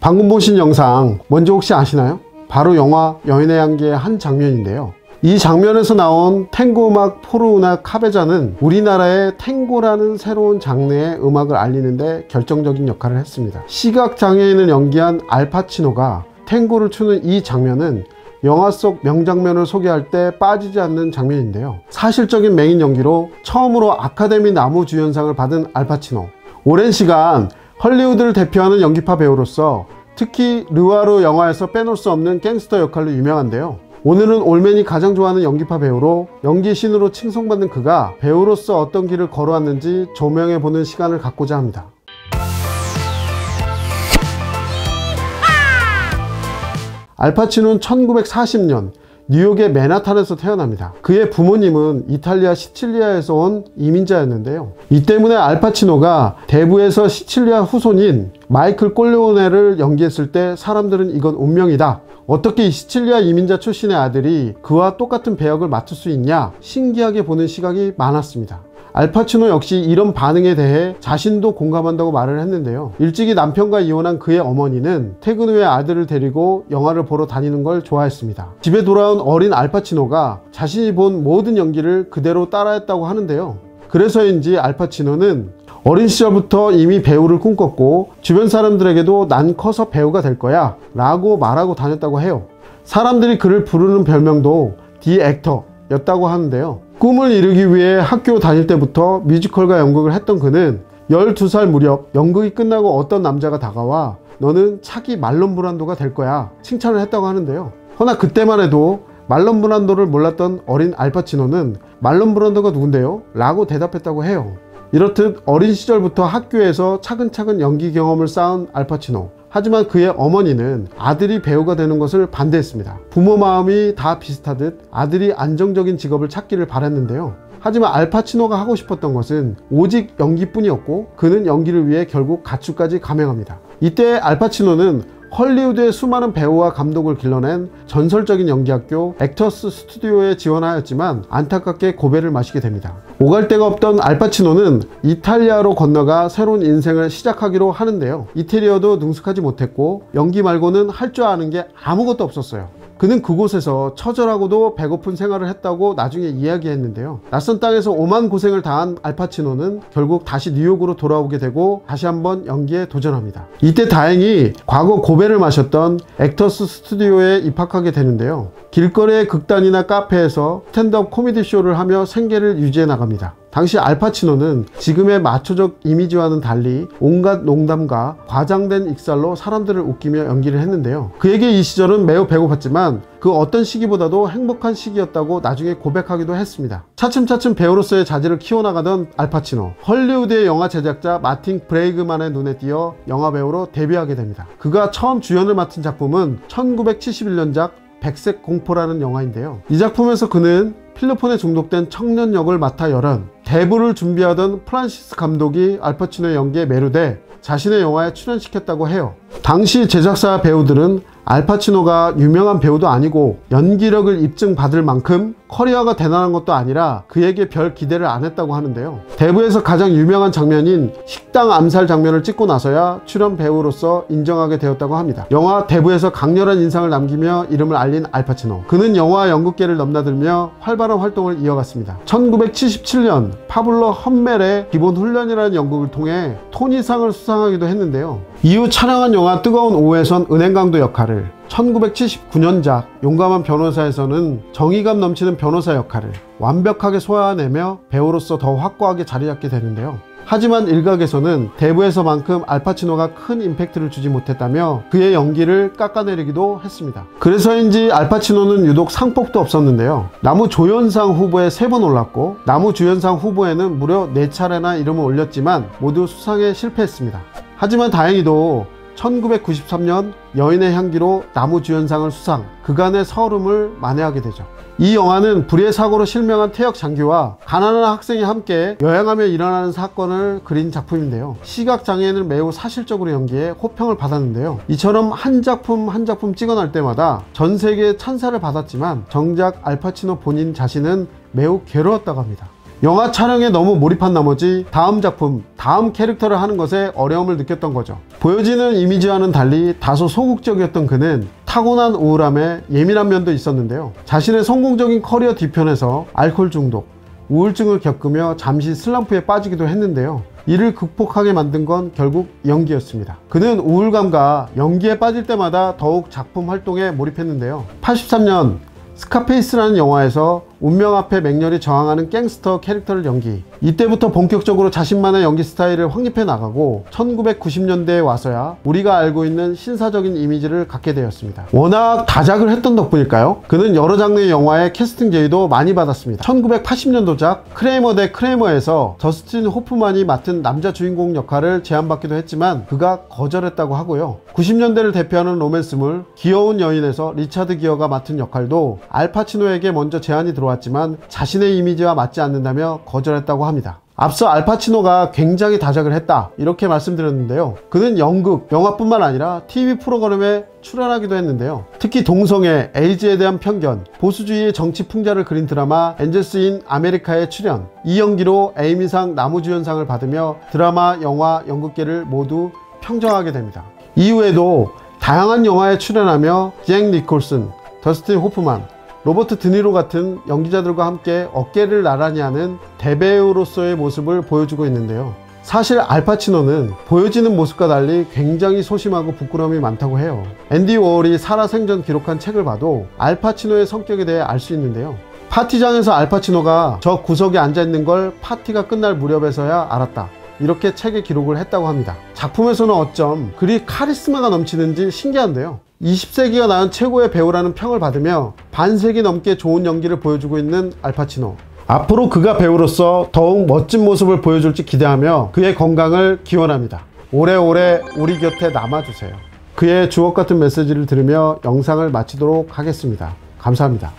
방금 보신 영상 뭔지 혹시 아시나요? 바로 영화 여인의 향기의 한 장면인데요. 이 장면에서 나온 탱고 음악 포르우나 카베자는 우리나라의 탱고라는 새로운 장르의 음악을 알리는데 결정적인 역할을 했습니다. 시각장애인을 연기한 알파치노가 탱고를 추는 이 장면은 영화 속 명장면을 소개할 때 빠지지 않는 장면인데요. 사실적인 맹인 연기로 처음으로 아카데미 나무주연상을 받은 알파치노. 오랜 시간 헐리우드를 대표하는 연기파 배우로서 특히 르와르 영화에서 빼놓을 수 없는 갱스터 역할로 유명한데요. 오늘은 올맨이 가장 좋아하는 연기파 배우로 연기신으로 칭송받는 그가 배우로서 어떤 길을 걸어왔는지 조명해보는 시간을 갖고자 합니다. 알파치노는 1940년 뉴욕의 맨하탄에서 태어납니다. 그의 부모님은 이탈리아 시칠리아에서 온 이민자였는데요. 이 때문에 알파치노가 대부에서 시칠리아 후손인 마이클 꼴레오네를 연기했을 때 사람들은 이건 운명이다, 어떻게 이 시칠리아 이민자 출신의 아들이 그와 똑같은 배역을 맡을 수 있냐, 신기하게 보는 시각이 많았습니다. 알파치노 역시 이런 반응에 대해 자신도 공감한다고 말을 했는데요. 일찍이 남편과 이혼한 그의 어머니는 퇴근 후에 아들을 데리고 영화를 보러 다니는 걸 좋아했습니다. 집에 돌아온 어린 알파치노가 자신이 본 모든 연기를 그대로 따라했다고 하는데요. 그래서인지 알파치노는 어린 시절부터 이미 배우를 꿈꿨고 주변 사람들에게도 난 커서 배우가 될 거야 라고 말하고 다녔다고 해요. 사람들이 그를 부르는 별명도 디 액터 였다고 하는데요. 꿈을 이루기 위해 학교 다닐 때부터 뮤지컬과 연극을 했던 그는 12살 무렵 연극이 끝나고 어떤 남자가 다가와 너는 차기 말론 브란도가 될 거야 칭찬을 했다고 하는데요. 허나 그때만 해도 말론 브란도를 몰랐던 어린 알파치노는 말론 브란도가 누군데요? 라고 대답했다고 해요. 이렇듯 어린 시절부터 학교에서 차근차근 연기 경험을 쌓은 알파치노. 하지만 그의 어머니는 아들이 배우가 되는 것을 반대했습니다. 부모 마음이 다 비슷하듯 아들이 안정적인 직업을 찾기를 바랐는데요. 하지만 알파치노가 하고 싶었던 것은 오직 연기뿐이었고 그는 연기를 위해 결국 가출까지 감행합니다. 이때 알파치노는 헐리우드의 수많은 배우와 감독을 길러낸 전설적인 연기학교 액터스 스튜디오에 지원하였지만 안타깝게 고배를 마시게 됩니다. 오갈 데가 없던 알파치노는 이탈리아로 건너가 새로운 인생을 시작하기로 하는데요. 이태리어도 능숙하지 못했고 연기 말고는 할 줄 아는 게 아무것도 없었어요. 그는 그곳에서 처절하고도 배고픈 생활을 했다고 나중에 이야기했는데요. 낯선 땅에서 오만 고생을 다한 알파치노는 결국 다시 뉴욕으로 돌아오게 되고 다시 한번 연기에 도전합니다. 이때 다행히 과거 고배를 마셨던 액터스 스튜디오에 입학하게 되는데요. 길거리의 극단이나 카페에서 스탠드업 코미디 쇼를 하며 생계를 유지해 나갑니다. 당시 알파치노는 지금의 마초적 이미지와는 달리 온갖 농담과 과장된 익살로 사람들을 웃기며 연기를 했는데요. 그에게 이 시절은 매우 배고팠지만 그 어떤 시기보다도 행복한 시기였다고 나중에 고백하기도 했습니다. 차츰차츰 배우로서의 자질을 키워나가던 알파치노. 헐리우드의 영화 제작자 마틴 브레이그만의 눈에 띄어 영화배우로 데뷔하게 됩니다. 그가 처음 주연을 맡은 작품은 1971년작 백색 공포라는 영화인데요. 이 작품에서 그는 필로폰에 중독된 청년 역을 맡아 열한 대부를 준비하던 프란시스 감독이 알파치노의 연기에 매료돼 자신의 영화에 출연시켰다고 해요. 당시 제작사 배우들은 알파치노가 유명한 배우도 아니고 연기력을 입증받을 만큼 커리어가 대단한 것도 아니라 그에게 별 기대를 안 했다고 하는데요. 대부에서 가장 유명한 장면인 식당 암살 장면을 찍고 나서야 출연 배우로서 인정하게 되었다고 합니다. 영화 대부에서 강렬한 인상을 남기며 이름을 알린 알파치노. 그는 영화와 연극계를 넘나들며 활발한 활동을 이어갔습니다. 1977년 파블로 험멜의 기본 훈련이라는 연극을 통해 토니상을 수상하기도 했는데요. 이후 촬영한 영화 뜨거운 오후에선 은행강도 역할을, 1979년작 용감한 변호사에서는 정의감 넘치는 변호사 역할을 완벽하게 소화해내며 배우로서 더 확고하게 자리잡게 되는데요. 하지만 일각에서는 대부에서만큼 알파치노가 큰 임팩트를 주지 못했다며 그의 연기를 깎아내리기도 했습니다. 그래서인지 알파치노는 유독 상복도 없었는데요. 나무조연상 후보에 3번 올랐고 나무주연상 후보에는 무려 4차례나 이름을 올렸지만 모두 수상에 실패했습니다. 하지만 다행히도 1993년 여인의 향기로 나무주연상을 수상, 그간의 서름을 만회하게 되죠. 이 영화는 불의의 사고로 실명한 태역 장교와 가난한 학생이 함께 여행하며 일어나는 사건을 그린 작품인데요. 시각장애인을 매우 사실적으로 연기해 호평을 받았는데요. 이처럼 한 작품 한 작품 찍어낼 때마다 전 세계의 찬사를 받았지만 정작 알파치노 본인 자신은 매우 괴로웠다고 합니다. 영화 촬영에 너무 몰입한 나머지 다음 작품, 다음 캐릭터를 하는 것에 어려움을 느꼈던 거죠. 보여지는 이미지와는 달리 다소 소극적이었던 그는 타고난 우울함에 예민한 면도 있었는데요. 자신의 성공적인 커리어 뒤편에서 알코올 중독, 우울증을 겪으며 잠시 슬럼프에 빠지기도 했는데요. 이를 극복하게 만든 건 결국 연기였습니다. 그는 우울감과 연기에 빠질 때마다 더욱 작품 활동에 몰입했는데요. 83년 스카페이스라는 영화에서 운명 앞에 맹렬히 저항하는 갱스터 캐릭터를 연기. 이때부터 본격적으로 자신만의 연기 스타일을 확립해 나가고 1990년대에 와서야 우리가 알고 있는 신사적인 이미지를 갖게 되었습니다. 워낙 다작을 했던 덕분일까요? 그는 여러 장르의 영화에 캐스팅 제의도 많이 받았습니다. 1980년도작 크레이머 대 크레이머에서 저스틴 호프만이 맡은 남자 주인공 역할을 제안받기도 했지만 그가 거절했다고 하고요. 90년대를 대표하는 로맨스물 귀여운 여인에서 리차드 기어가 맡은 역할도 알파치노에게 먼저 제안이 들어왔지만 자신의 이미지와 맞지 않는다며 거절했다고 합니다. 앞서 알파치노가 굉장히 다작을 했다 이렇게 말씀드렸는데요. 그는 연극, 영화뿐만 아니라 TV 프로그램에 출연하기도 했는데요. 특히 동성애, 에이즈에 대한 편견, 보수주의의 정치 풍자를 그린 드라마 엔젤스 인 아메리카에 출연. 이 연기로 에이미상 남우주연상을 받으며 드라마, 영화, 연극계를 모두 평정하게 됩니다. 이후에도 다양한 영화에 출연하며 잭 니콜슨, 더스틴 호프만, 로버트 드니로 같은 연기자들과 함께 어깨를 나란히 하는 대배우로서의 모습을 보여주고 있는데요. 사실 알파치노는 보여지는 모습과 달리 굉장히 소심하고 부끄러움이 많다고 해요. 앤디 워홀이 살아생전 기록한 책을 봐도 알파치노의 성격에 대해 알 수 있는데요. 파티장에서 알파치노가 저 구석에 앉아있는 걸 파티가 끝날 무렵에서야 알았다, 이렇게 책에 기록을 했다고 합니다. 작품에서는 어쩜 그리 카리스마가 넘치는지 신기한데요. 20세기가 낳은 최고의 배우라는 평을 받으며 반세기 넘게 좋은 연기를 보여주고 있는 알파치노. 앞으로 그가 배우로서 더욱 멋진 모습을 보여줄지 기대하며 그의 건강을 기원합니다. 오래오래 우리 곁에 남아주세요. 그의 주옥 같은 메시지를 들으며 영상을 마치도록 하겠습니다. 감사합니다.